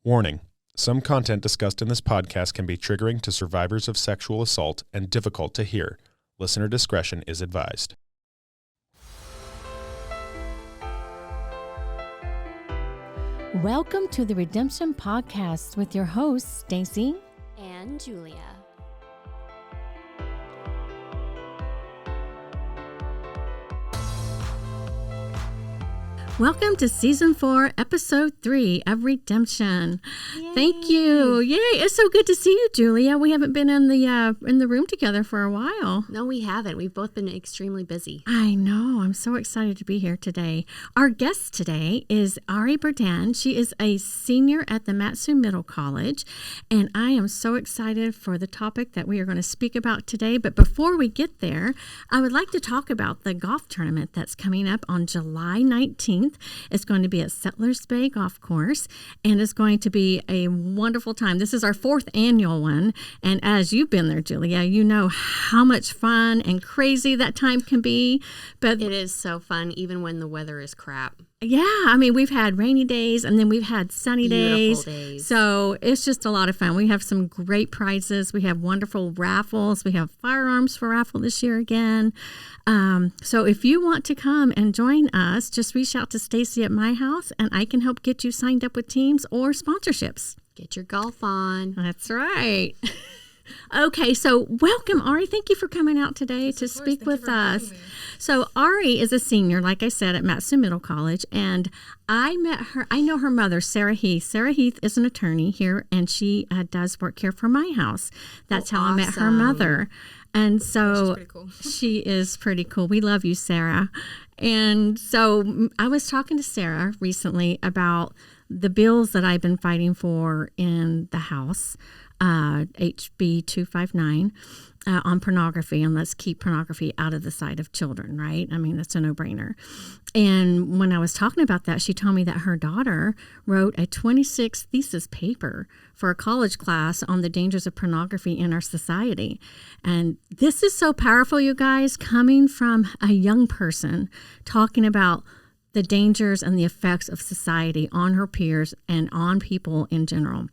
Warning: some content discussed in this podcast can be triggering to survivors of sexual assault and difficult to hear. Listener discretion is advised. Welcome to the Redemption Podcast with your hosts, Staci and Julia. Welcome to Season 4, Episode 3 of Redemption. Yay. Thank you. Yay. It's so good to see you, Julia. We haven't been in the room together for a while. No, we haven't. We've both been extremely busy. I know. I'm so excited to be here today. Our guest today is Ari Burdan. She is a senior at the Matsu Middle College, and I am so excited for the topic that we are going to speak about today. But before we get there, I would like to talk about the golf tournament that's coming up on July 19th. It's going to be at Settlers Bay Golf Course, and it's going to be a wonderful time. This is our 4th annual one, and as you've been there, Julia, you know how much fun and crazy that time can be. But it is so fun, even when the weather is crap. Yeah, I mean, we've had rainy days, and then we've had sunny days. So it's just a lot of fun. We have some great prizes. We have wonderful raffles. We have firearms for raffle this year again. So if you want to come and join us, just reach out to Staci at my house, and I can help get you signed up with teams or sponsorships. Get your golf on. That's right. Okay, so welcome, Ari. Thank you for coming out today to speak with us. So Ari is a senior, like I said, at Matsu Middle College, and I met her. I know her mother, Sarah Heath. Sarah Heath is an attorney here, and she does work here for my house. That's how I met her mother. And so she is pretty cool. We love you, Sarah. And so I was talking to Sarah recently about the bills that I've been fighting for in the House, HB 259, on pornography, and let's keep pornography out of the sight of children, right? I mean, that's a no-brainer. And when I was talking about that, she told me that her daughter wrote a 26 thesis paper for a college class on the dangers of pornography in our society. And this is so powerful, you guys, coming from a young person talking about the dangers and the effects of society on her peers and on people in general.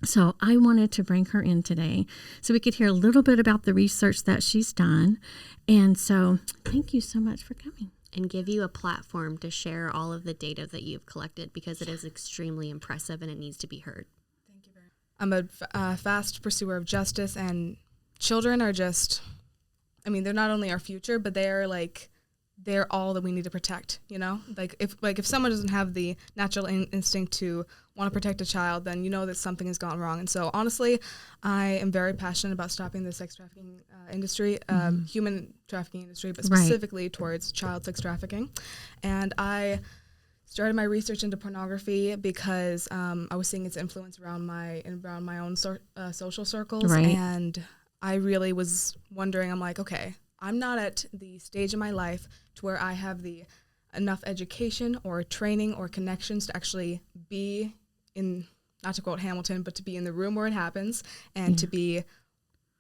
So I wanted to bring her in today so we could hear a little bit about the research that she's done. And so thank you so much for coming. And give you a platform to share all of the data that you've collected, because it is extremely impressive and it needs to be heard. Thank you very much. I'm a fast pursuer of justice, and children are just, I mean, they're not only our future, but they're all that we need to protect, you know? If someone doesn't have the natural instinct to want to protect a child, then you know that something has gone wrong. And so honestly, I am very passionate about stopping the sex trafficking industry, human trafficking industry, but specifically towards child sex trafficking. And I started my research into pornography because I was seeing its influence around my own social circles. Right. And I really was wondering, I'm like, okay, I'm not at the stage in my life to where I have the enough education or training or connections to actually be in, not to quote Hamilton, but to be in the room where it happens and to be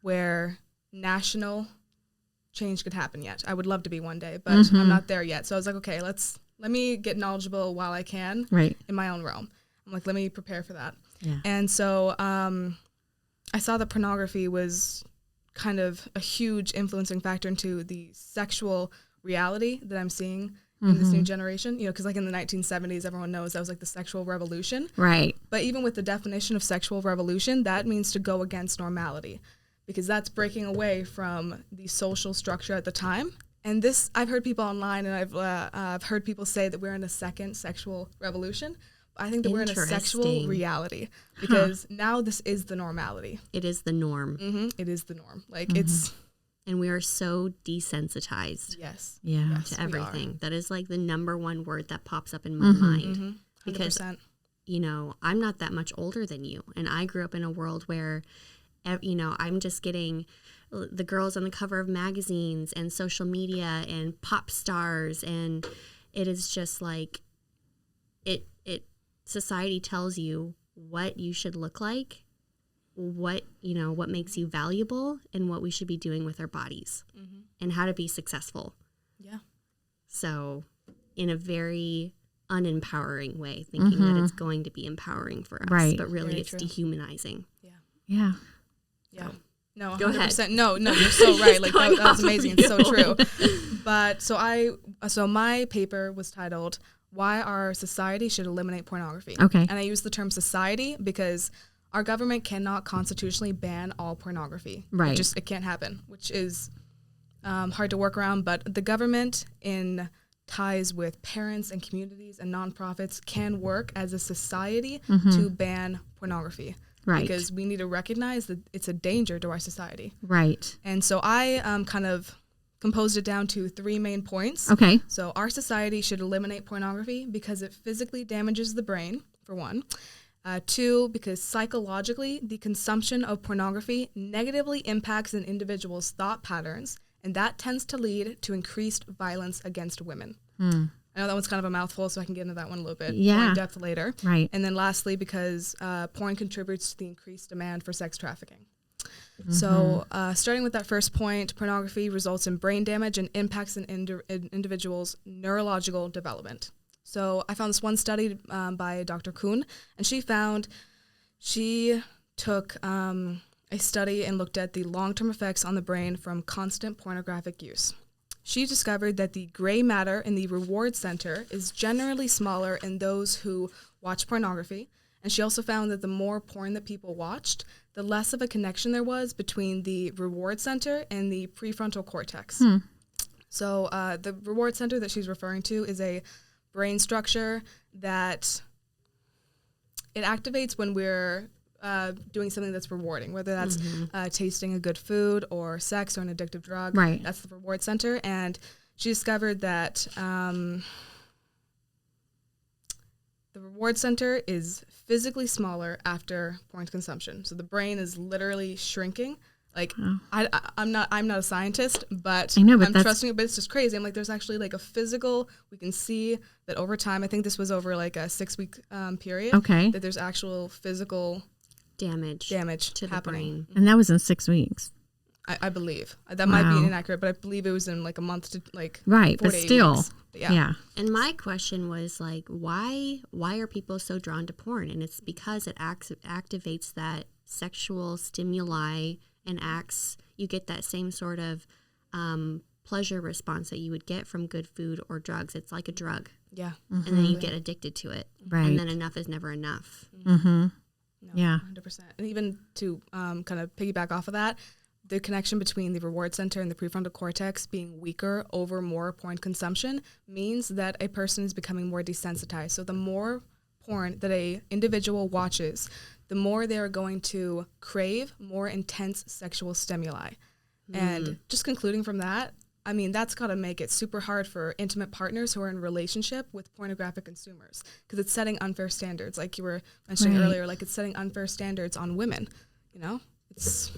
where national change could happen yet. I would love to be one day, but I'm not there yet. So I was like, okay, let me get knowledgeable while I can in my own realm. I'm like, let me prepare for that. Yeah. And so I saw that pornography was kind of a huge influencing factor into the sexual reality that I'm seeing in this new generation, you know, because like in the 1970s, everyone knows that was like the sexual revolution. Right. But even with the definition of sexual revolution, that means to go against normality, because that's breaking away from the social structure at the time. And this, I've heard people online, and I've heard people say that we're in a second sexual revolution. I think that we're in a sexual reality, because now this is the normality. It is the norm. It is the norm. Like it's... And we are so desensitized to everything. That is like the number one word that pops up in my mind. Because, you know, I'm not that much older than you. And I grew up in a world where, you know, I'm just getting the girls on the cover of magazines and social media and pop stars. And it is just like, society tells you what you should look like, what makes you valuable, and what we should be doing with our bodies and how to be successful. Yeah. So in a very unempowering way, thinking that it's going to be empowering for us. Right. But really, Very it's true. dehumanizing. Yeah. Yeah. No, 100%. Go ahead. No, you're so right. Like that was amazing. It's so true. But so my paper was titled "Why Our Society Should Eliminate Pornography." Okay. And I use the term society because our government cannot constitutionally ban all pornography. Right. It can't happen, which is hard to work around. But the government, in ties with parents and communities and nonprofits, can work as a society to ban pornography. Right. Because we need to recognize that it's a danger to our society. Right. And so I kind of composed it down to 3 main points. Okay. So our society should eliminate pornography because it physically damages the brain, for one. 2, because psychologically, the consumption of pornography negatively impacts an individual's thought patterns, and that tends to lead to increased violence against women. I know that one's kind of a mouthful, so I can get into that one a little bit more in depth later. Right. And then lastly, because porn contributes to the increased demand for sex trafficking. So starting with that first point, pornography results in brain damage and impacts an individual's neurological development. So I found this one study by Dr. Kuhn, and she took a study and looked at the long-term effects on the brain from constant pornographic use. She discovered that the gray matter in the reward center is generally smaller in those who watch pornography. And she also found that the more porn that people watched, the less of a connection there was between the reward center and the prefrontal cortex. So the reward center that she's referring to is a brain structure that it activates when we're doing something that's rewarding, whether that's tasting a good food or sex or an addictive drug. Right. That's the reward center. And she discovered that the reward center is physically smaller after porn consumption. So the brain is literally shrinking. Like I'm not a scientist, but I know, but I'm trusting it. But it's just crazy. I'm like, there's actually like a physical. We can see that over time. I think this was over like a 6-week period. Okay. That there's actual physical damage to the happening. brain. And that was in 6 weeks. I believe that might be inaccurate, but I believe it was in like a month to like 4 but to 8 still, weeks. yeah. And my question was like, why are people so drawn to porn? And it's because it activates that sexual stimuli and you get that same sort of pleasure response that you would get from good food or drugs. It's like a drug. Yeah. And then you get addicted to it. Right. And then enough is never enough. Mm-hmm. No, Yeah. 100%. And even to kind of piggyback off of that, the connection between the reward center and the prefrontal cortex being weaker over more porn consumption means that a person is becoming more desensitized. So the more porn that a individual watches, the more they are going to crave more intense sexual stimuli. And just concluding from that, I mean, that's got to make it super hard for intimate partners who are in a relationship with pornographic consumers, because it's setting unfair standards, like you were mentioning earlier, like it's setting unfair standards on women. You know, it's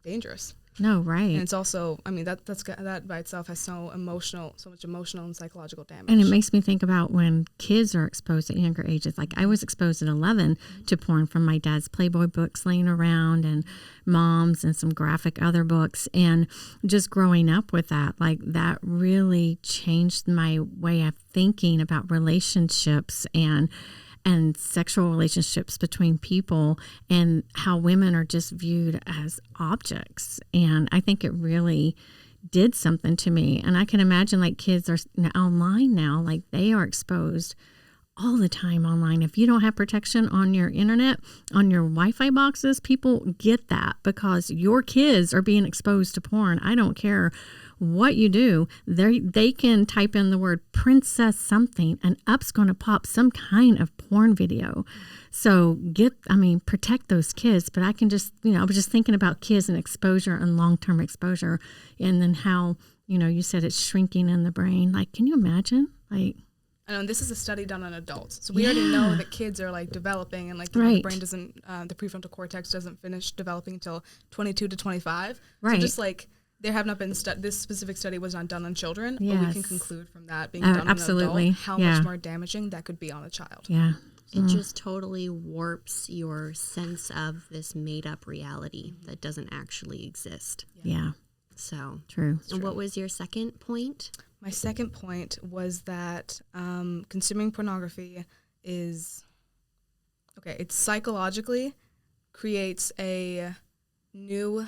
dangerous. No, right. And it's also, I mean, that by itself has so much emotional and psychological damage. And it makes me think about when kids are exposed at younger ages. Like I was exposed at 11 to porn from my dad's Playboy books laying around and Mom's and some graphic other books. And just growing up with that, like that really changed my way of thinking about relationships and sexual relationships between people, and how women are just viewed as objects. And I think it really did something to me. And I can imagine like kids are online now, like they are exposed all the time online. If you don't have protection on your internet, on your Wi-Fi boxes, people get that because your kids are being exposed to porn. I don't care what you do, they can type in the word princess something and up's going to pop some kind of porn video. So protect those kids. But I can just, I was just thinking about kids and exposure and long-term exposure, and then how, you said it's shrinking in the brain. Like, can you imagine? Like, I know, and this is a study done on adults. So we already know that kids are like developing, and like the brain doesn't, the prefrontal cortex doesn't finish developing until 22 to 25. Right. So just like, there have not been this specific study was not done on children, but we can conclude from that being done on an adult how much more damaging that could be on a child. Yeah. It just totally warps your sense of this made up reality that doesn't actually exist. Yeah. So true. And what was your second point? My second point was that consuming pornography is, it psychologically creates a new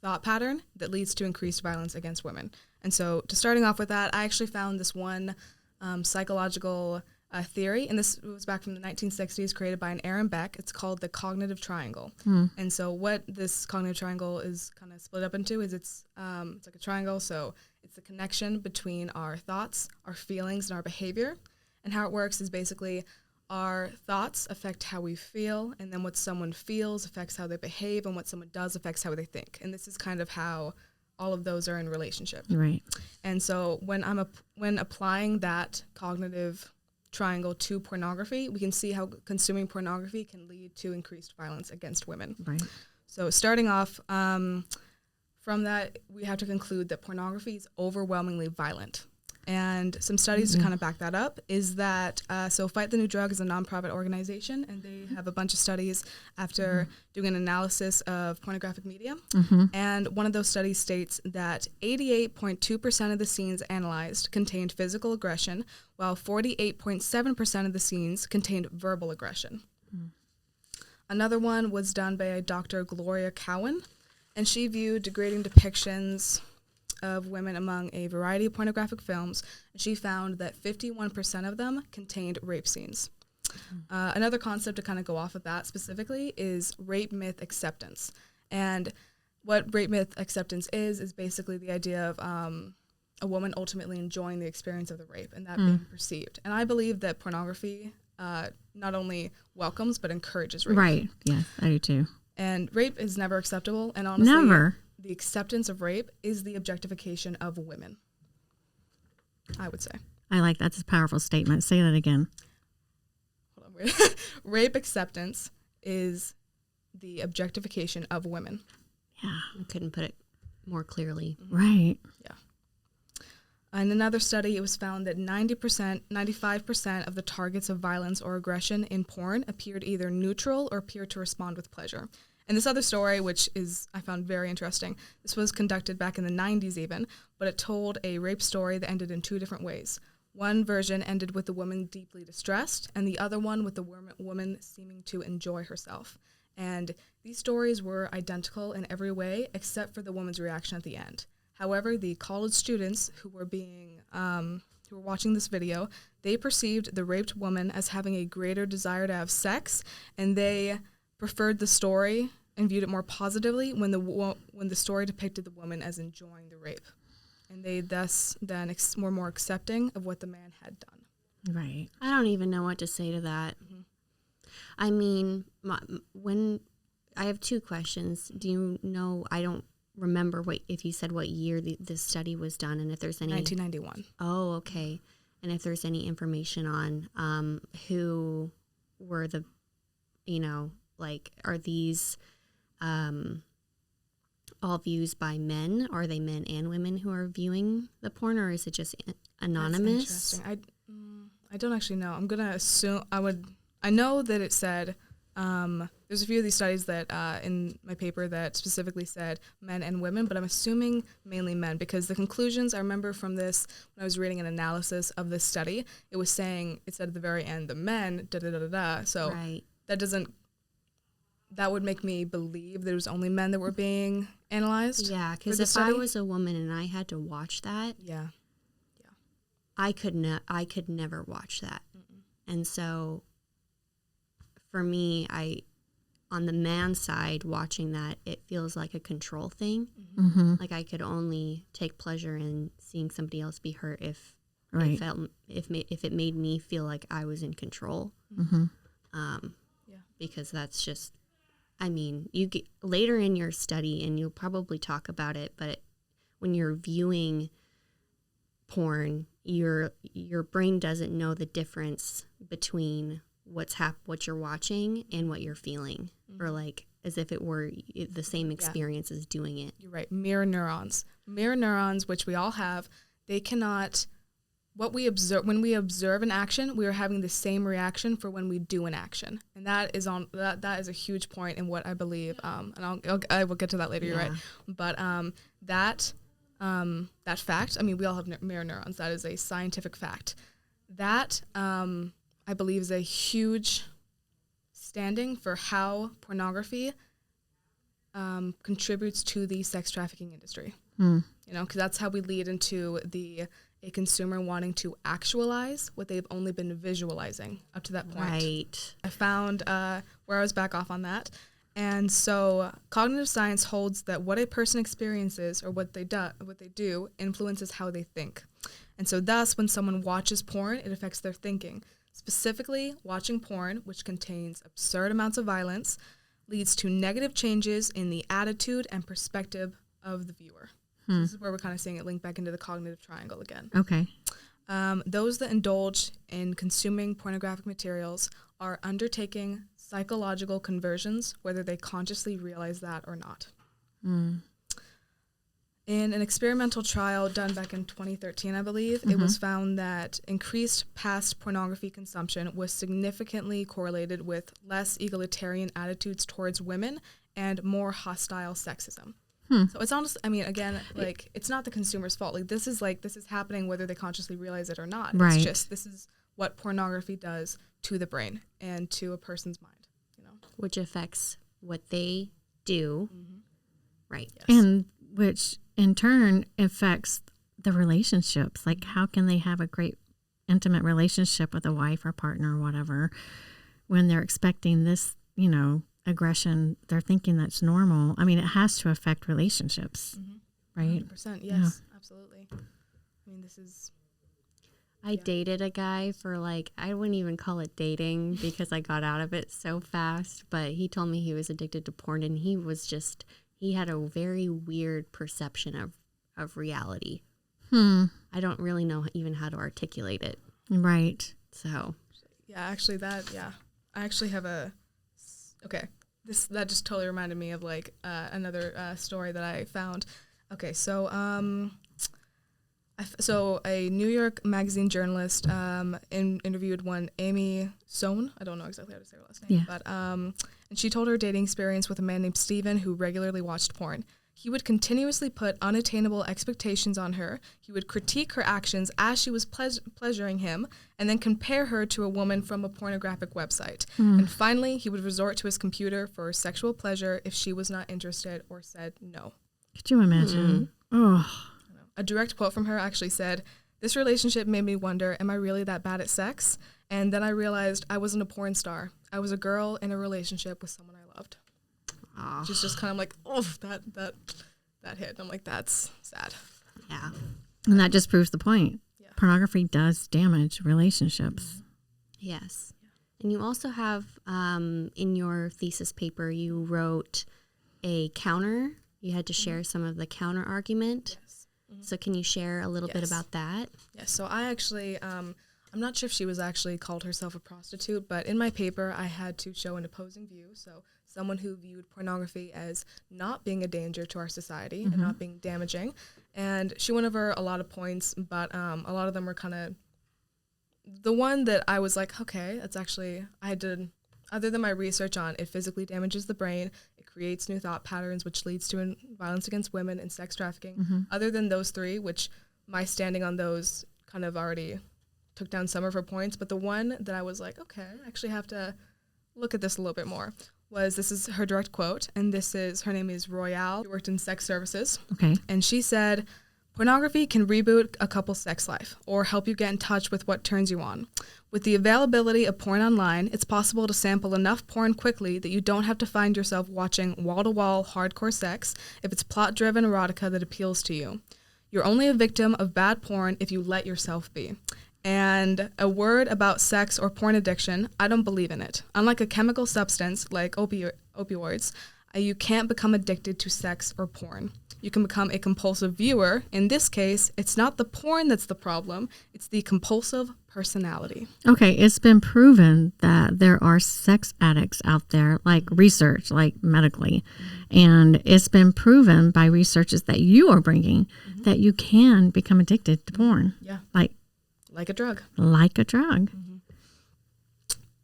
thought pattern that leads to increased violence against women. And so to starting off with that, I actually found this one psychological theory, and this was back from the 1960s, created by an Aaron Beck. It's called the cognitive triangle. And so what this cognitive triangle is kind of split up into is it's like a triangle. So it's the connection between our thoughts, our feelings, and our behavior. And how it works is basically our thoughts affect how we feel, and then what someone feels affects how they behave, and what someone does affects how they think. And this is kind of how all of those are in relationship. Right. And so when applying that cognitive triangle to pornography, we can see how consuming pornography can lead to increased violence against women. Right. So starting off from that, we have to conclude that pornography is overwhelmingly violent. And some studies to kind of back that up is that, so Fight the New Drug is a nonprofit organization, and they have a bunch of studies after doing an analysis of pornographic media. And one of those studies states that 88.2% of the scenes analyzed contained physical aggression, while 48.7% of the scenes contained verbal aggression. Another one was done by Dr. Gloria Cowan, and she viewed degrading depictions of women among a variety of pornographic films, and she found that 51% of them contained rape scenes. Another concept to kind of go off of that specifically is rape myth acceptance. And what rape myth acceptance is basically the idea of a woman ultimately enjoying the experience of the rape and that being perceived. And I believe that pornography not only welcomes but encourages rape. Right. Yes, I do too. And rape is never acceptable, and honestly, never. The acceptance of rape is the objectification of women, I would say. I like that's a powerful statement. Say that again. Hold on, wait. Rape acceptance is the objectification of women. Yeah. I couldn't put it more clearly. Right. Yeah. In another study, it was found that 95% of the targets of violence or aggression in porn appeared either neutral or appeared to respond with pleasure. And this other story, which I found very interesting, this was conducted back in the 90s even, but it told a rape story that ended in two different ways. One version ended with the woman deeply distressed, and the other one with the woman seeming to enjoy herself. And these stories were identical in every way except for the woman's reaction at the end. However, the college students who were watching this video, they perceived the raped woman as having a greater desire to have sex, and they preferred the story and viewed it more positively when the story depicted the woman as enjoying the rape. And they thus then were more accepting of what the man had done. Right. I don't even know what to say to that. I mean, when I have two questions. Do you know, I don't remember if you said what year this study was done, and if there's any... 1991. Oh, okay. And if there's any information on who were the, are these all views by men? Are they men and women who are viewing the porn, or is it just anonymous? That's interesting. I don't actually know. I'm gonna assume I know that it said there's a few of these studies that in my paper that specifically said men and women, but I'm assuming mainly men, because the conclusions I remember from this when I was reading an analysis of this study, it said at the very end the men so right. That would make me believe there was only men that were being analyzed. Yeah, because if I was a woman and I had to watch that, I could never watch that. And so for me, on the man side, watching that, it feels like a control thing. Like I could only take pleasure in seeing somebody else be hurt if it made me feel like I was in control. Because that's just, I mean, you get later in your study, and you'll probably talk about it, but when you're viewing porn, your brain doesn't know the difference between what you're watching and what you're feeling, or like as if it were the same experience as doing it. You're right. Mirror neurons, which we all have, they cannot what we observe when we observe an action, we are having the same reaction for when we do an action, and that is a huge point in what I believe. And I will get to that later. You're right, but that fact. I mean, we all have mirror neurons. That is a scientific fact. That I believe is a huge standing for how pornography contributes to the sex trafficking industry. You know, because that's how we lead into a consumer wanting to actualize what they've only been visualizing up to that point. Right. I found where I was back off on that. And so cognitive science holds that what a person experiences or what they do influences how they think. And so thus, when someone watches porn, it affects their thinking. Specifically, watching porn, which contains absurd amounts of violence, leads to negative changes in the attitude and perspective of the viewer. So this is where we're kind of seeing it link back into the cognitive triangle again. Okay. Those that indulge in consuming pornographic materials are undertaking psychological conversions, whether they consciously realize that or not. In an experimental trial done back in 2013, I believe, it was found that increased past pornography consumption was significantly correlated with less egalitarian attitudes towards women and more hostile sexism. So it's honest. I mean, again, like, it's not the consumer's fault. This is happening whether they consciously realize it or not. Right. It's just, this is what pornography does to the brain and to a person's mind, you know, which affects what they do. Right. Yes. And which in turn affects the relationships. Like, how can they have a great intimate relationship with a wife or partner or whatever when they're expecting this, you know, aggression? They're thinking that's normal. I mean, it has to affect relationships, right? 100%. Yes, absolutely. I mean, this is... I dated a guy for I wouldn't even call it dating because I got out of it so fast, but he told me he was addicted to porn, and he had a very weird perception of reality. I don't really know even how to articulate it. Right. So. Yeah, actually I actually have okay, that just totally reminded me of another story that I found. Okay, so so a New York Magazine journalist interviewed one Amy Sohn. I don't know exactly how to say her last name, but and she told her dating experience with a man named Steven who regularly watched porn. He would continuously put unattainable expectations on her. He would critique her actions as she was pleasuring him, and then compare her to a woman from a pornographic website. And finally, he would resort to his computer for sexual pleasure if she was not interested or said no. Could you imagine? Oh. A direct quote from her actually said, "This relationship made me wonder, am I really that bad at sex? And then I realized I wasn't a porn star. I was a girl in a relationship with someone I loved." She's just kind of like, oh, that hit. I'm like, that's sad. Yeah. And that just proves the point. Yeah. Pornography does damage relationships. Yes. And you also have, in your thesis paper, you wrote a counter. You had to share some of the counter argument. Yes. So can you share a little bit about that? Yes. So I actually, I'm not sure if she was actually called herself a prostitute, but in my paper, I had to show an opposing view. So someone who viewed pornography as not being a danger to our society and not being damaging. And she went over a lot of points, but a lot of them were kind of, the one that I was like, okay, that's actually, other than my research on it physically damages the brain, it creates new thought patterns, which leads to violence against women and sex trafficking. Other than those three, which my standing on those kind of already took down some of her points, but the one that I was like, okay, I actually have to look at this a little bit more, this is her direct quote, and her name is Royale. She worked in sex services. Okay. And she said, "Pornography can reboot a couple's sex life or help you get in touch with what turns you on. With the availability of porn online, it's possible to sample enough porn quickly that you don't have to find yourself watching wall-to-wall hardcore sex if it's plot-driven erotica that appeals to you. You're only a victim of bad porn if you let yourself be. And a word about sex or porn addiction, I don't believe in it. Unlike a chemical substance like opioids, you can't become addicted to sex or porn. You can become a compulsive viewer. In this case, it's not the porn that's the problem, it's the compulsive personality." Okay, it's been proven that there are sex addicts out there, like research, like medically. And it's been proven by researches that you are bringing that you can become addicted to porn. Yeah. Like a drug. Like a drug. Mm-hmm.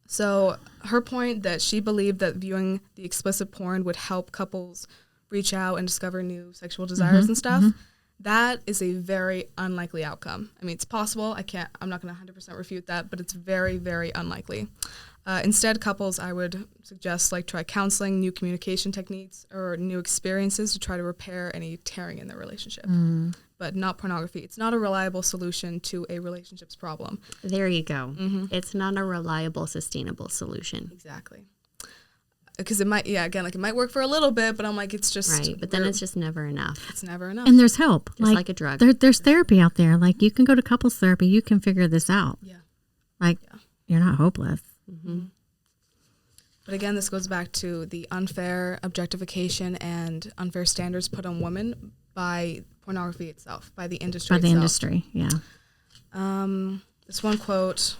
So her point that she believed that viewing the explicit porn would help couples reach out and discover new sexual desires and stuff, that is a very unlikely outcome. I mean, it's possible. I'm not going to 100% refute that, but it's very, very unlikely. Instead, couples, I would suggest, like, try counseling, new communication techniques, or new experiences to try to repair any tearing in their relationship. But not pornography. It's not a reliable solution to a relationship's problem. There you go. It's not a reliable, sustainable solution. Exactly. Because it might, it might work for a little bit, but I'm like, it's just... Right, but then it's just never enough. It's never enough. And there's help. Just like a drug. There's therapy out there. Like, you can go to couples therapy. You can figure this out. Yeah. Like, you're not hopeless. But again, this goes back to the unfair objectification and unfair standards put on women by pornography itself, by the industry itself. By the industry, yeah. This one quote,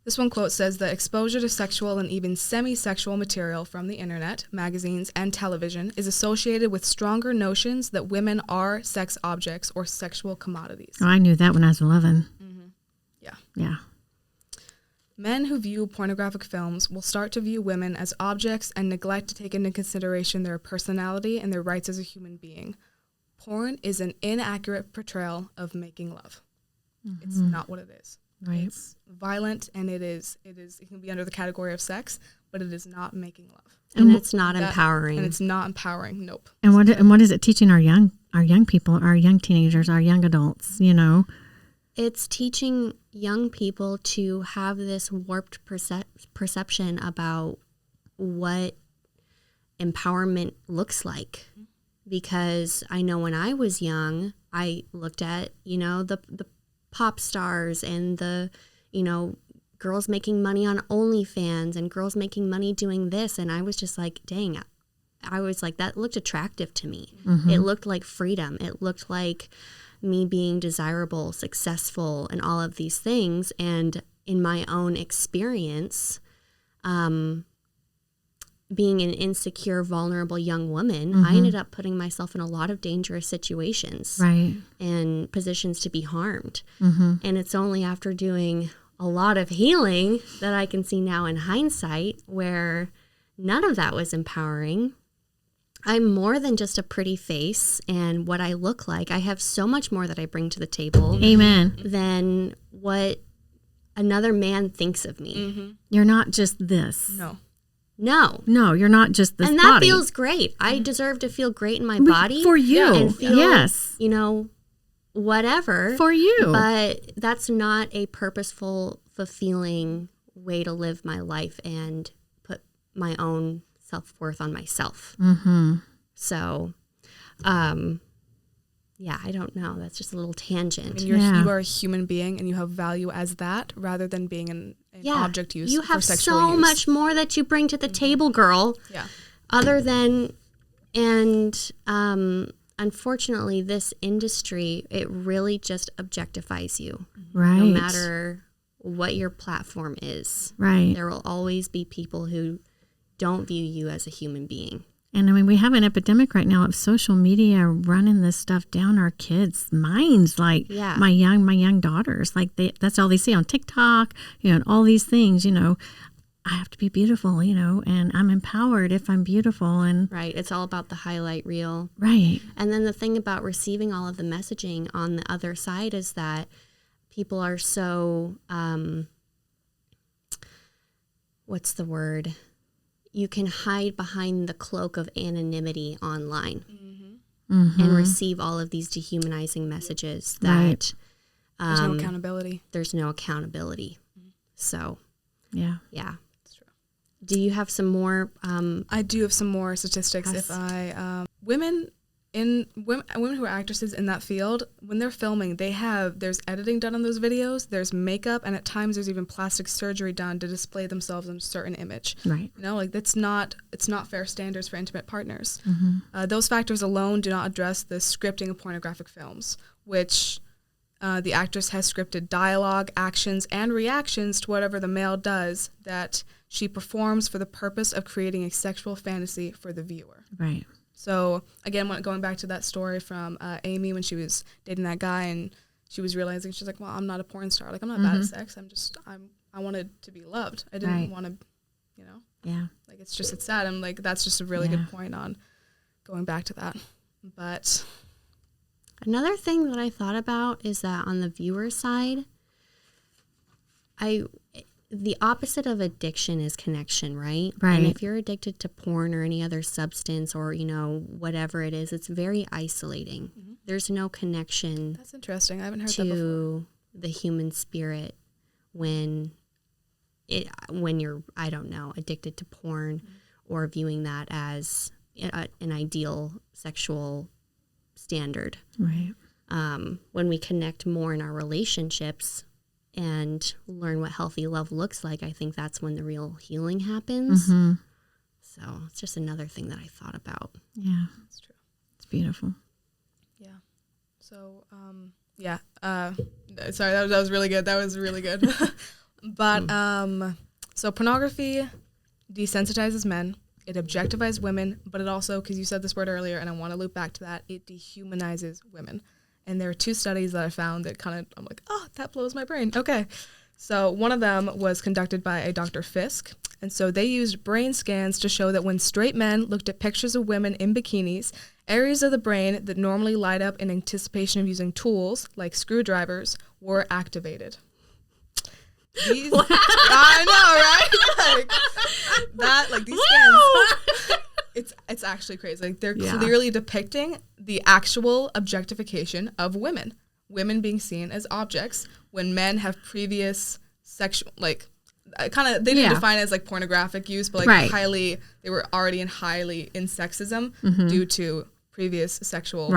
This one quote says that exposure to sexual and even semi-sexual material from the internet, magazines, and television is associated with stronger notions that women are sex objects or sexual commodities. Oh, I knew that when I was 11. Yeah. Men who view pornographic films will start to view women as objects and neglect to take into consideration their personality and their rights as a human being. Porn is an inaccurate portrayal of making love. It's not what it is. Right. It's violent, and it can be under the category of sex, but it is not making love. And it's not empowering. And it's not empowering. Nope. And what is it teaching our young people, our young teenagers, our young adults, you know? It's teaching young people to have this warped perception about what empowerment looks like. Because I know when I was young, I looked at, the pop stars and the, girls making money on OnlyFans and girls making money doing this. And I was just like, dang, I was like, that looked attractive to me. It looked like freedom. It looked like me being desirable, successful, and all of these things. And in my own experience, being an insecure, vulnerable young woman, I ended up putting myself in a lot of dangerous situations, right, and positions to be harmed. And it's only after doing a lot of healing that I can see now in hindsight where none of that was empowering. I'm more than just a pretty face and what I look like. I have so much more that I bring to the table. Amen. Than what another man thinks of me. You're not just this. No, you're not just this. And that feels great. I deserve to feel great in my body. For you. And feel, yes. Whatever. For you. But that's not a purposeful, fulfilling way to live my life and put my own self-worth on myself. So, I don't know. That's just a little tangent. And you are a human being and you have value as that rather than being an object used for sexual use. You have so much more that you bring to the table, girl. Yeah. Other than, unfortunately, this industry, it really just objectifies you. Right. No matter what your platform is. Right. There will always be people who don't view you as a human being. And I mean, we have an epidemic right now of social media running this stuff down our kids' minds. Like my young daughters, like that's all they see on TikTok, and all these things, I have to be beautiful, and I'm empowered if I'm beautiful. And right. It's all about the highlight reel. Right. And then the thing about receiving all of the messaging on the other side is that people are so, what's the word? You can hide behind the cloak of anonymity online and receive all of these dehumanizing messages that there's no accountability. There's no accountability. So, yeah. That's true. Do you have some more? I do have some more statistics. Women who are actresses in that field, when they're filming, there's editing done on those videos, there's makeup, and at times there's even plastic surgery done to display themselves in a certain image. Right. It's not fair standards for intimate partners. Those factors alone do not address the scripting of pornographic films, which the actress has scripted dialogue, actions, and reactions to whatever the male does that she performs for the purpose of creating a sexual fantasy for the viewer. Right. So again, going back to that story from Amy when she was dating that guy and she was realizing, she's like, well, I'm not a porn star. Like, I'm not bad at sex. I wanted to be loved. I didn't want to, you know. Yeah. Like, it's sad. I'm like, that's just a really good point on going back to that. But another thing that I thought about is that on the viewer side, the opposite of addiction is connection, right? Right. And if you're addicted to porn or any other substance or, you know, whatever it is, it's very isolating. Mm-hmm. There's no connection. That's interesting. I haven't heard that before. To the human spirit when you're, I don't know, addicted to porn or viewing that as an ideal sexual standard. Right. When we connect more in our relationships and learn what healthy love looks like, I think that's when the real healing happens. Mm-hmm. So it's just another thing that I thought about. Yeah. That's true. It's beautiful. Yeah. So, sorry, that was really good. That was really good. But, so pornography desensitizes men. It objectifies women, but it also, because you said this word earlier, and I want to loop back to that, it dehumanizes women. And there are 2 studies that I found that I'm like, oh, that blows my brain. Okay. So one of them was conducted by a Dr. Fisk. And so they used brain scans to show that when straight men looked at pictures of women in bikinis, areas of the brain that normally light up in anticipation of using tools, like screwdrivers, were activated. These, I know, right? These scans, it's actually crazy. Like, they're clearly depicting the actual objectification of women being seen as objects when men have previous sexual, like, they didn't define it as like pornographic use, but like they were already highly in sexism due to previous sexual,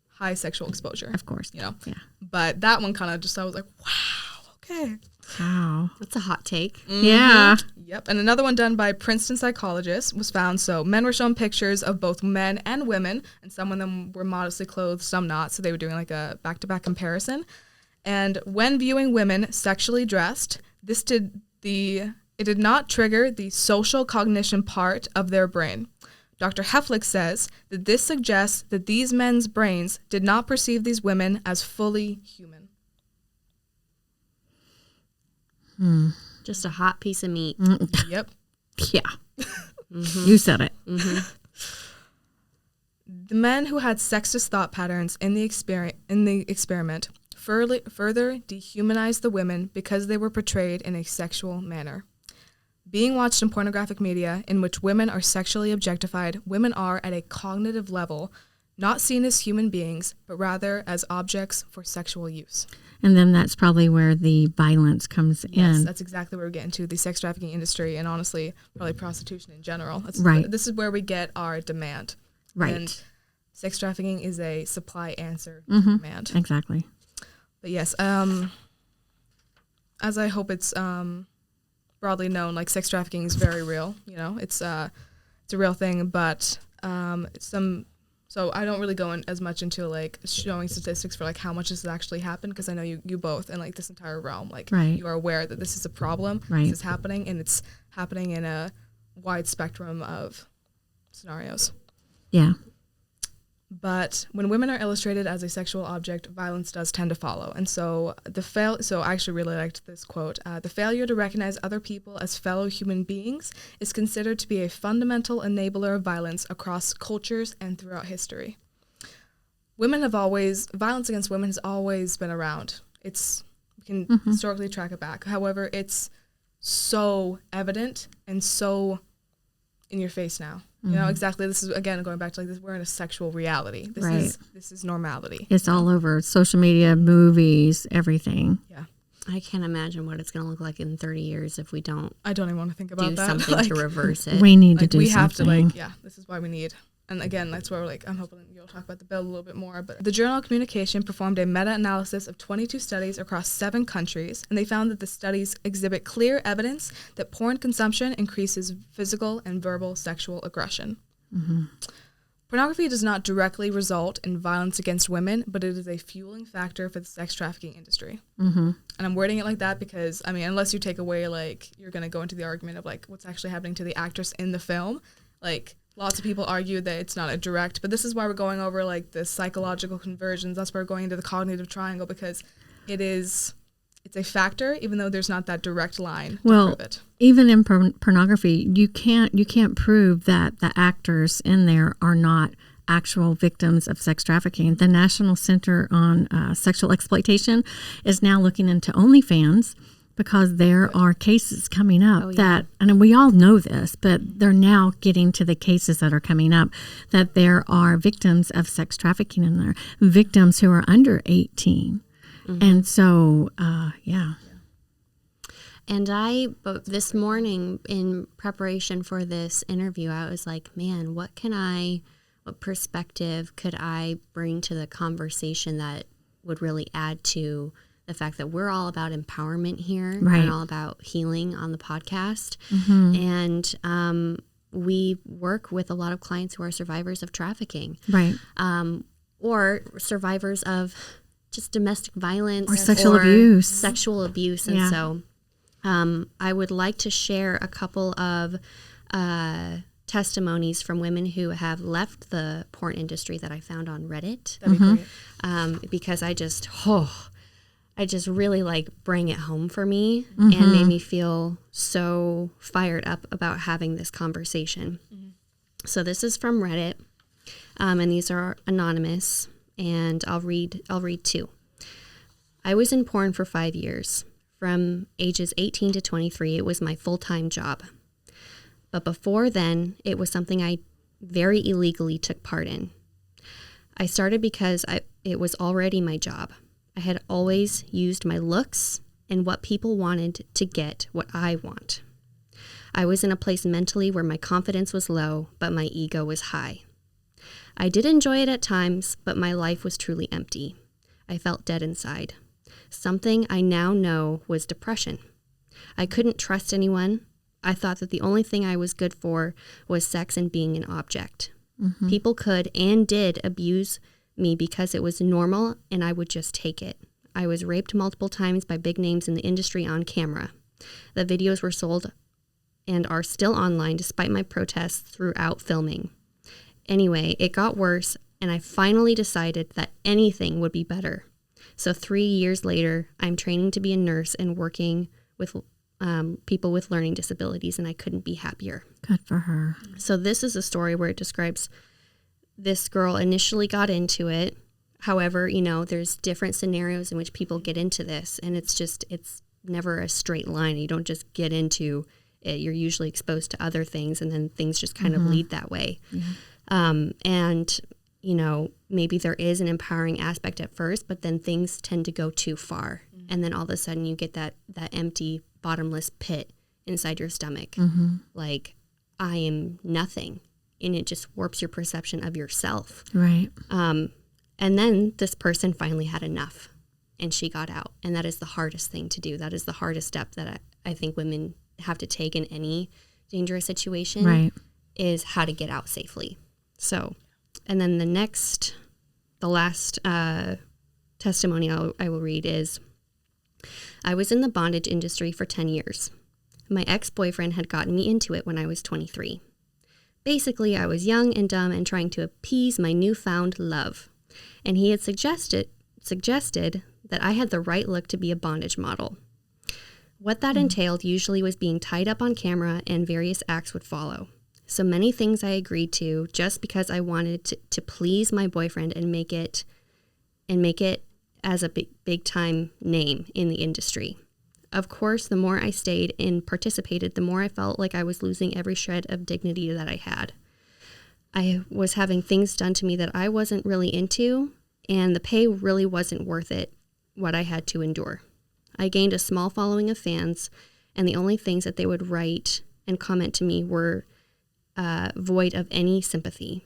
high sexual exposure. Of course. You know? Yeah. But that one kind of just, I was like, wow, okay. Wow. That's a hot take. Mm-hmm. Yeah. Yep. And another one done by Princeton psychologists was found. So men were shown pictures of both men and women, and some of them were modestly clothed, some not. So they were doing like a back-to-back comparison. And when viewing women sexually dressed, it did not trigger the social cognition part of their brain. Dr. Heflick says that this suggests that these men's brains did not perceive these women as fully human. Just a hot piece of meat. Yep. Yeah. You said it. The men who had sexist thought patterns in the experiment further dehumanized the women because they were portrayed in a sexual manner. Being watched in pornographic media in which women are sexually objectified, women are, at a cognitive level, not seen as human beings, but rather as objects for sexual use. And then that's probably where the violence comes in. Yes, that's exactly where we get into the sex trafficking industry and honestly, probably prostitution in general. This is where we get our demand. Right. And sex trafficking is a supply answer to demand. Exactly. But yes, as I hope it's broadly known, like, sex trafficking is very real. You know, it's a real thing, but So I don't really go in as much into like showing statistics for like how much this has actually happened, because I know you both and like this entire realm, like you are aware that this is a problem, this is happening, and it's happening in a wide spectrum of scenarios. Yeah. But when women are illustrated as a sexual object, violence does tend to follow. And so so I actually really liked this quote. The failure to recognize other people as fellow human beings is considered to be a fundamental enabler of violence across cultures and throughout history. Violence against women has always been around. We can historically track it back. However, it's so evident and so in your face now. You know, exactly. This is, again, going back to like this, we're in a sexual reality. This is normality. It's all over social media, movies, everything. Yeah. I can't imagine what it's going to look like in 30 years if we don't. I don't even want to think about that. Do something to reverse it. We need to do something. We have to, like, this is why we need. And again, that's where we're like, I'm hoping you'll talk about the bill a little bit more. But the Journal of Communication performed a meta-analysis of 22 studies across 7 countries, and they found that the studies exhibit clear evidence that porn consumption increases physical and verbal sexual aggression. Mm-hmm. Pornography does not directly result in violence against women, but it is a fueling factor for the sex trafficking industry. Mm-hmm. And I'm wording it like that because, I mean, unless you take away, like, you're going to go into the argument of, like, what's actually happening to the actress in the film, like, lots of people argue that it's not a direct, but this is why we're going over like the psychological conversions. That's why we're going into the cognitive triangle, because it's a factor, even though there's not that direct line to prove it. Even in pornography, you can't prove that the actors in there are not actual victims of sex trafficking. The National Center on Sexual Exploitation is now looking into OnlyFans, because there are cases coming up that, and we all know this, but they're now getting to the cases that are coming up, that there are victims of sex trafficking in there, victims who are under 18. And so, And but this morning in preparation for this interview, I was like, man, what perspective could I bring to the conversation that would really add to the fact that we're all about empowerment here, and all about healing on the podcast. And we work with a lot of clients who are survivors of trafficking, or survivors of just domestic violence or sexual abuse. And so I would like to share a couple of testimonies from women who have left the porn industry that I found on Reddit. That'd be great. Because I just really like bring it home for me and made me feel so fired up about having this conversation. So this is from Reddit, and these are anonymous, and I'll read two. I was in porn for 5 years. From ages 18 to 23, it was my full-time job. But before then, it was something I very illegally took part in. I started because it was already my job. I had always used my looks and what people wanted to get what I want. I was in a place mentally where my confidence was low, but my ego was high. I did enjoy it at times, but my life was truly empty. I felt dead inside. Something I now know was depression. I couldn't trust anyone. I thought that the only thing I was good for was sex and being an object. People could and did abuse me because it was normal and I would just take it. I was raped multiple times by big names in the industry on camera. The videos were sold and are still online despite my protests throughout filming. Anyway, it got worse and I finally decided that anything would be better. So 3 years later, I'm training to be a nurse and working with people with learning disabilities, and I couldn't be happier. Good for her. So this is a story where it describes this girl initially got into it. However, there's different scenarios in which people get into this, and it's never a straight line. You don't just get into it. You're usually exposed to other things, and then things just kind of lead that way. And, maybe there is an empowering aspect at first, but then things tend to go too far. And then all of a sudden you get that empty, bottomless pit inside your stomach. Like, I am nothing. And it just warps your perception of yourself. Right. And then this person finally had enough and she got out. And that is the hardest thing to do. That is the hardest step that I think women have to take in any dangerous situation, right, is how to get out safely. So, and then the last testimony I will read is, I was in the bondage industry for 10 years. My ex-boyfriend had gotten me into it when I was 23. Basically, I was young and dumb and trying to appease my newfound love. And he had suggested that I had the right look to be a bondage model. What that entailed usually was being tied up on camera, and various acts would follow. So many things I agreed to just because I wanted to please my boyfriend and make it as a big time name in the industry. Of course, the more I stayed and participated, the more I felt like I was losing every shred of dignity that I had. I was having things done to me that I wasn't really into, and the pay really wasn't worth it, what I had to endure. I gained a small following of fans, and the only things that they would write and comment to me were void of any sympathy.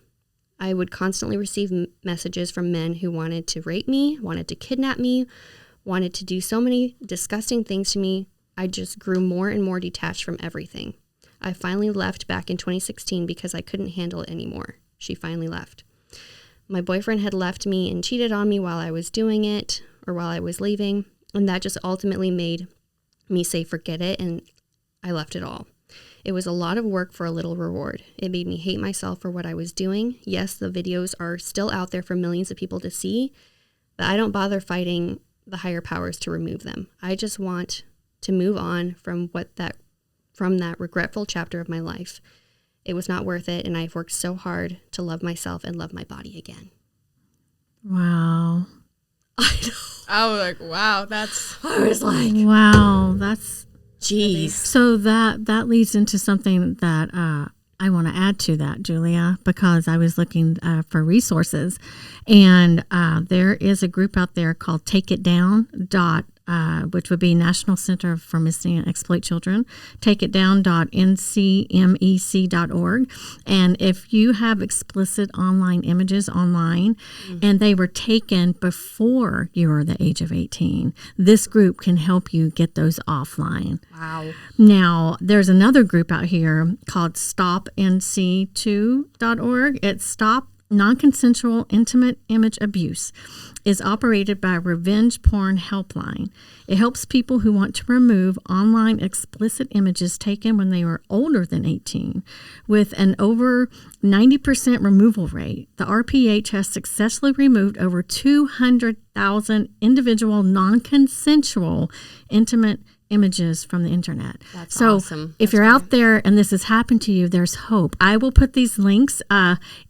I would constantly receive messages from men who wanted to rape me, wanted to kidnap me, wanted to do so many disgusting things to me. I just grew more and more detached from everything. I finally left back in 2016 because I couldn't handle it anymore. She finally left. My boyfriend had left me and cheated on me while I was doing it, or while I was leaving, and that just ultimately made me say forget it, and I left it all. It was a lot of work for a little reward. It made me hate myself for what I was doing. Yes, the videos are still out there for millions of people to see, but I don't bother fighting the higher powers to remove them. I just want to move on from that regretful chapter of my life. It was not worth it, and I've worked so hard to love myself and love my body again. Wow. I know. I was like, wow, I was like, wow, that's, jeez. So that leads into something that I want to add to that, Julia, because I was looking for resources, and there is a group out there called Take It Down which would be National Center for Missing and Exploited Children, takeitdown.ncmec.org. And if you have explicit online images online and they were taken before you were the age of 18, this group can help you get those offline. Wow. Now, there's another group out here called stopnc2.org. It's Stop Non-consensual Intermate Image Abuse. Is operated by Revenge Porn Helpline. It helps people who want to remove online explicit images taken when they were older than 18. With an over 90% removal rate, the RPH has successfully removed over 200,000 individual non-consensual intimate images from the internet. That's so awesome. If you're out there and this has happened to you, there's hope. I will put these links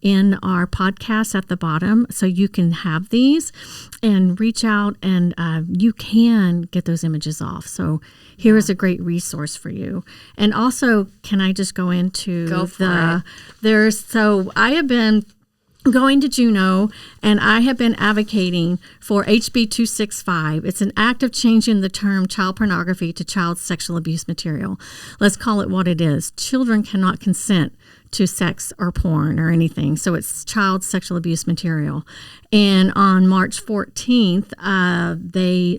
in our podcast at the bottom so you can have these and reach out and you can get those images off. So here is a great resource for you. And also, can I just go into I have been going to Juneau, and I have been advocating for HB 265. It's an act of changing the term child pornography to child sexual abuse material. Let's call it what it is. Children cannot consent to sex or porn or anything, so it's child sexual abuse material. And on March 14th,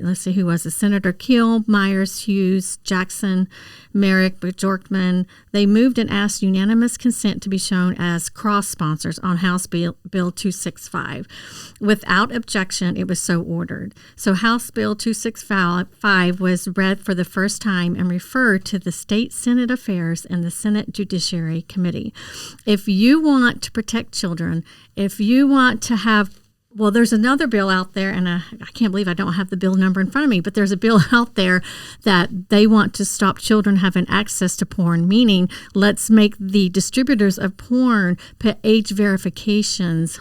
let's see who was it, Senator Keel, Myers, Hughes, Jackson, Merrick, Bjorkman, they moved and asked unanimous consent to be shown as cross-sponsors on House Bill 265. Without objection, it was so ordered. So House Bill 265 was read for the first time and referred to the State Senate Affairs and the Senate Judiciary Committee. If you want to protect children, if you want to have there's another bill out there, and I can't believe I don't have the bill number in front of me, but there's a bill out there that they want to stop children having access to porn, meaning let's make the distributors of porn put age verifications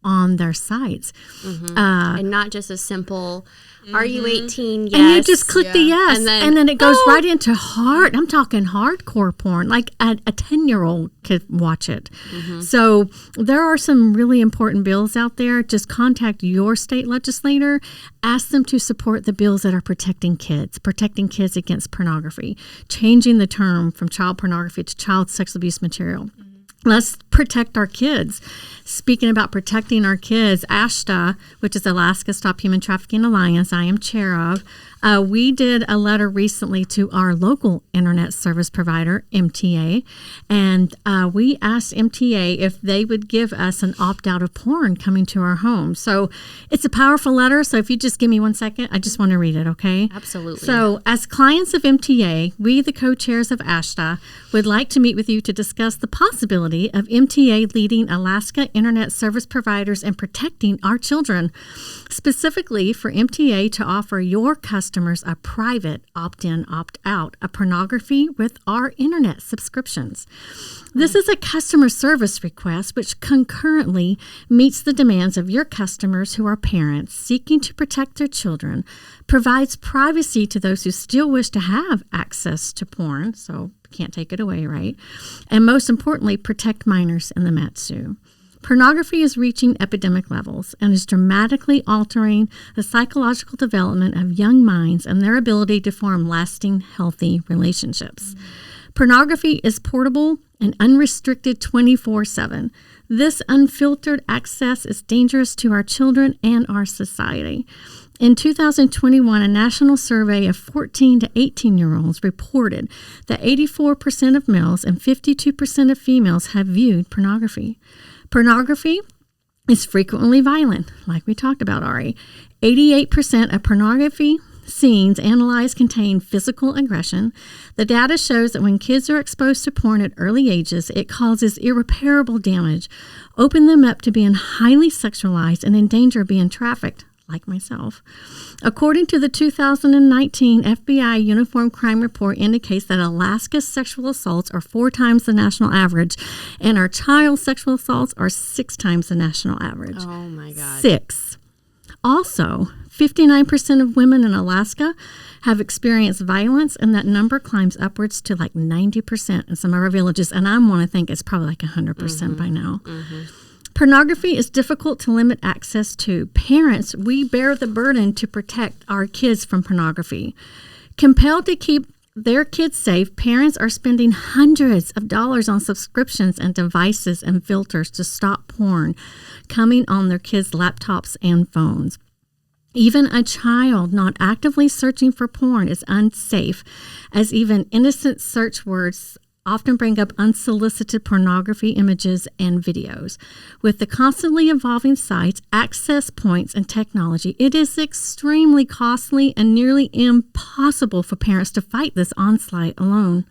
on their sites. And not just a simple, are you 18? Yes. And you just click the yes, and then it goes right into I'm talking hardcore porn, like a 10-year-old could watch it. So there are some really important bills out there. Just contact your state legislator, ask them to support the bills that are protecting kids against pornography, changing the term from child pornography to child sexual abuse material. Let's protect our kids. Speaking about protecting our kids, ASHTA, which is Alaska Stop Human Trafficking Alliance, I am chair of, we did a letter recently to our local internet service provider, MTA, and we asked MTA if they would give us an opt-out of porn coming to our home. So it's a powerful letter, so if you just give me 1 second, I just want to read it, okay? Absolutely. So as clients of MTA, we, the co-chairs of ASHTA, would like to meet with you to discuss the possibility of MTA leading Alaska internet service providers and protecting our children, specifically for MTA to offer your customers a private opt-in, opt-out of pornography with our internet subscriptions. This is a customer service request which concurrently meets the demands of your customers who are parents seeking to protect their children, provides privacy to those who still wish to have access to porn, so can't take it away, right? And most importantly, protect minors in the Matsu. Pornography is reaching epidemic levels and is dramatically altering the psychological development of young minds and their ability to form lasting, healthy relationships. Pornography is portable and unrestricted 24/7. This unfiltered access is dangerous to our children and our society. In 2021, a national survey of 14 to 18-year-olds reported that 84% of males and 52% of females have viewed pornography. Pornography is frequently violent, like we talked about, Ari. 88% of pornography scenes analyzed contain physical aggression. The data shows that when kids are exposed to porn at early ages, it causes irreparable damage, open them up to being highly sexualized and in danger of being trafficked, like myself. According to the 2019 FBI Uniform Crime Report indicates that Alaska's sexual assaults are 4 times the national average, and our child sexual assaults are 6 times the national average. Oh, my God. 6. Also, 59% of women in Alaska have experienced violence, and that number climbs upwards to like 90% in some of our villages, and I want to think it's probably like 100% by now. Pornography is difficult to limit access to. Parents, we bear the burden to protect our kids from pornography. Compelled to keep their kids safe, parents are spending hundreds of dollars on subscriptions and devices and filters to stop porn coming on their kids' laptops and phones. Even a child not actively searching for porn is unsafe, as even innocent search words often bring up unsolicited pornography images and videos. With the constantly evolving sites, access points, and technology, it is extremely costly and nearly impossible for parents to fight this onslaught alone.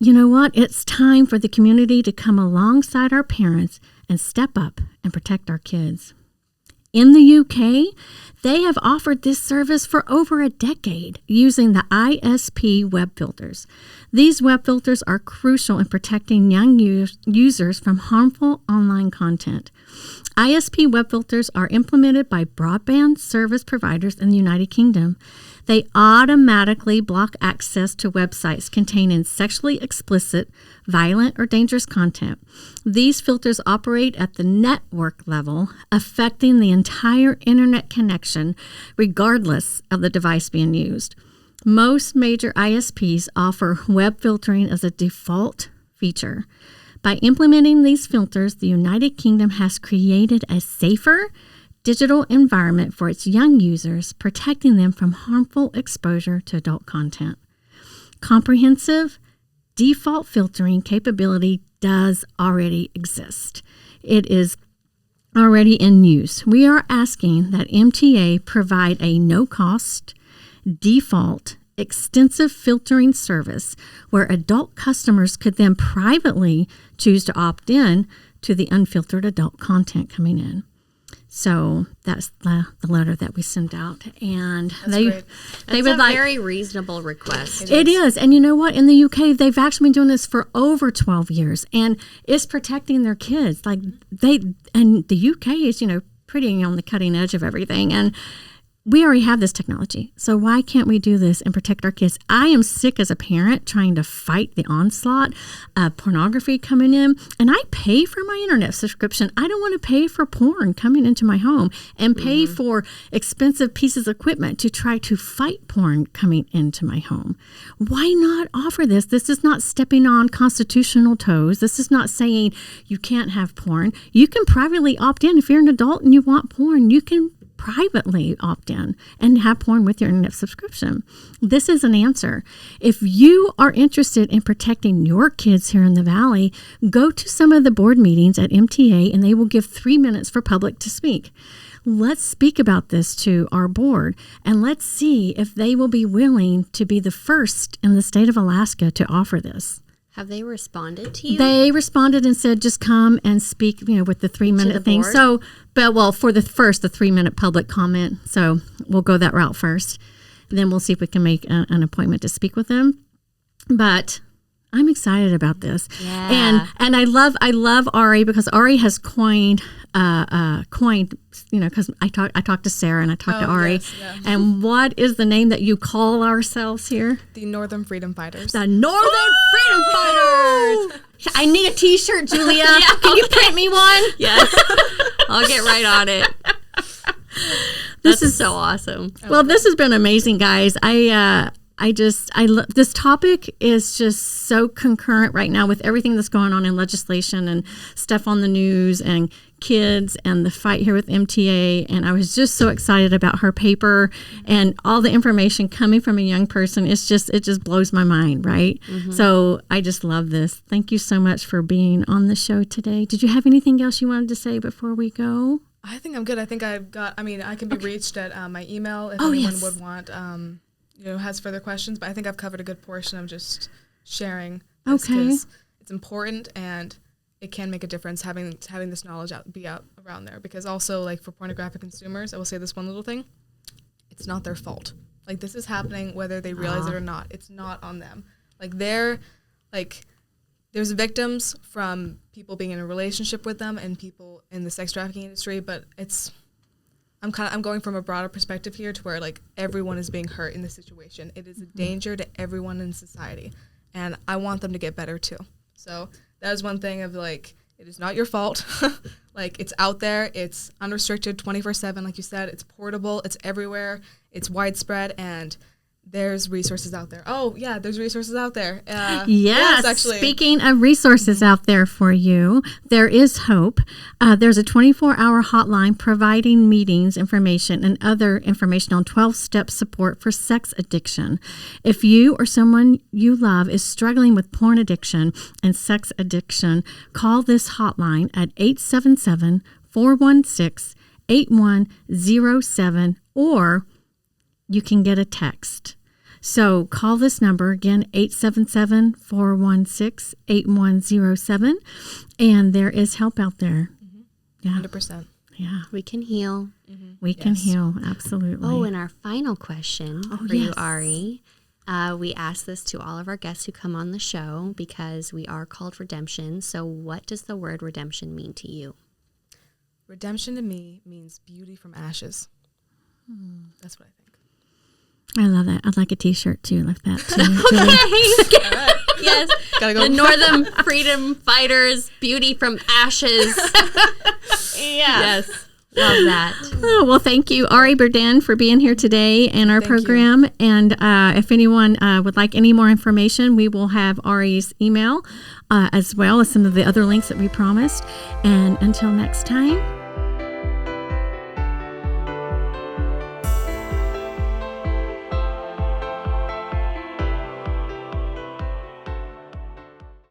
You know what? It's time for the community to come alongside our parents and step up and protect our kids. In the UK, they have offered this service for over a decade using the ISP web filters. These web filters are crucial in protecting young users from harmful online content. ISP web filters are implemented by broadband service providers in the United Kingdom. They automatically block access to websites containing sexually explicit, violent, or dangerous content. These filters operate at the network level, affecting the entire internet connection, regardless of the device being used. Most major ISPs offer web filtering as a default feature. By implementing these filters, the United Kingdom has created a safer digital environment for its young users, protecting them from harmful exposure to adult content. Comprehensive default filtering capability does already exist. It is already in use. We are asking that MTA provide a no-cost, default, extensive filtering service where adult customers could then privately choose to opt in to the unfiltered adult content coming in. So that's the letter that we sent out, and they would like very reasonable request. It is, and you know what? In the UK, they've actually been doing this for over 12 years, and it's protecting their kids. Like and the UK is pretty on the cutting edge of everything, and we already have this technology. So why can't we do this and protect our kids? I am sick as a parent trying to fight the onslaught of pornography coming in. And I pay for my internet subscription. I don't want to pay for porn coming into my home and pay for expensive pieces of equipment to try to fight porn coming into my home. Why not offer this? This is not stepping on constitutional toes. This is not saying you can't have porn. You can privately opt in. If you're an adult and you want porn, you can privately opt in and have porn with your internet subscription. This is an answer. If you are interested in protecting your kids here in the Valley, go to some of the board meetings at MTA and they will give 3 minutes for public to speak. Let's speak about this to our board and let's see if they will be willing to be the first in the state of Alaska to offer this. Have they responded to you? They responded and said, just come and speak, with the 3-minute thing. Board? So, for the 3-minute public comment. So we'll go that route first. Then we'll see if we can make an appointment to speak with them. But I'm excited about this. Yeah. And I love Ari because Ari has coined, because I talked to Sarah and I talked to Ari. Yes, yeah. And what is the name that you call ourselves here? The Northern Freedom Fighters. The Northern Freedom Fighters. I need a T-shirt, Julia. Can you print me one? Yes. I'll get right on it. This is so awesome. Well, this has been amazing, guys. This topic is just so concurrent right now with everything that's going on in legislation and stuff on the news and kids and the fight here with MTA. And I was just so excited about her paper and all the information coming from a young person. It just blows my mind, right? Mm-hmm. So I just love this. Thank you so much for being on the show today. Did you have anything else you wanted to say before we go? I think I'm good. I think I can be reached at my email if anyone would want, has further questions. But I think I've covered a good portion of just sharing this because it's important and it can make a difference having this knowledge out around there. Because also, like, for pornographic consumers, I will say this one little thing. It's not their fault. Like, this is happening whether they realize it or not. It's not on them. Like, there's victims from people being in a relationship with them and people in the sex trafficking industry, but I'm going from a broader perspective here to where, like, everyone is being hurt in this situation. It is a danger to everyone in society, and I want them to get better too. So that is one thing of, like, it is not your fault. Like, it's out there. It's unrestricted 24/7. Like you said, it's portable. It's everywhere. It's widespread, and there's resources out there. Oh, yeah, there's resources out there. Yes, actually. Speaking of resources out there for you, there is hope. There's a 24-hour hotline providing meetings information and other information on 12-step support for sex addiction. If you or someone you love is struggling with porn addiction and sex addiction, call this hotline at 877-416-8107, or you can get a text. So call this number, again, 877-416-8107, and there is help out there. Yeah. 100%. Yeah. We can heal. We can heal, absolutely. Oh, and our final question for you, Ari. We ask this to all of our guests who come on the show because we are called redemption. So what does the word redemption mean to you? Redemption to me means beauty from ashes. That's what I think. I love that. I'd like a T-shirt too, like that too. Okay. Yes. Gotta go. The Northern Freedom Fighters, beauty from ashes. Yes. Love that. Oh, well, thank you, Ari Burdan, for being here today in our program. You. And if anyone would like any more information, we will have Ari's email as well as some of the other links that we promised. And until next time.